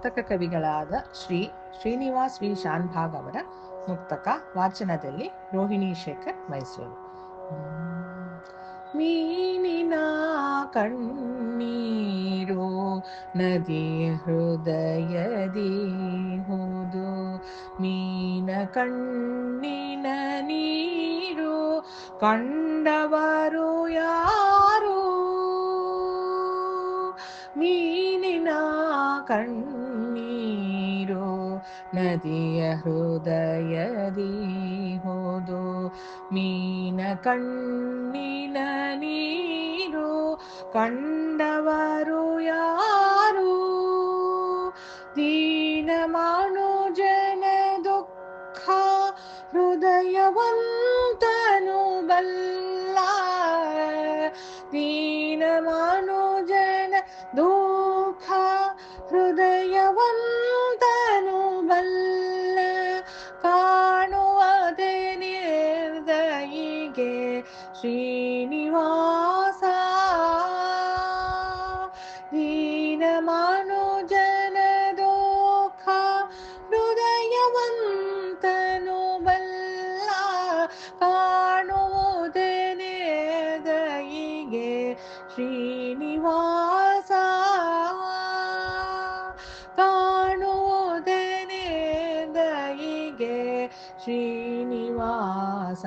ಮುಕ್ತಕ ಕವಿಗಳಾದ Shri Srinivas V Shanbhag ಅವರ ಮುಕ್ತಕ ವಾಚನದಲ್ಲಿ ರೋಹಿಣಿ ಶೇಖರ್, ಮೈಸೂರು. ಮೀನಿನ ಕಣ್ಣೀರು ನದಿ ಹೃದಯದಿ ಹೋದು, ಮೀನ ಕಣ್ಣಿನ ನೀರು ಕಂಡವರು ಯಾರು? ಮೀನಿನ ಕಣ್ಣೀರು ನದಿಯ ಹೃದಯದಿ ಹೋದು, ಮೀನ ಕಣ್ಣಿನ ನೀರು ಕಂಡವರು ಯಾರು? ದೀನ ಮನುಜನ ದುಃಖ ಹೃದಯವಂತನು ಬಲ್ಲ, ದೀನ ಮನುಜನ ದುಃಖ ಹೃದಯವಂತನು ಬಲ್ಲ, ಕಾಣುವದೆ ನಿರ್ದಯಿಗೆ ಶ್ರೀನಿವಾಸ. ದೀನ ಮನುಜನ ದುಃಖ ಹೃದಯವಂತನು ಬಲ್ಲ, ಕಾಣುವುದೇ ನಿರ್ದಯಿಗೆ ಶ್ರೀನಿವಾಸ. ಕಾಣುವುದೇ ನಿರ್ದಯಿಗೆ ಶ್ರೀನಿವಾಸ.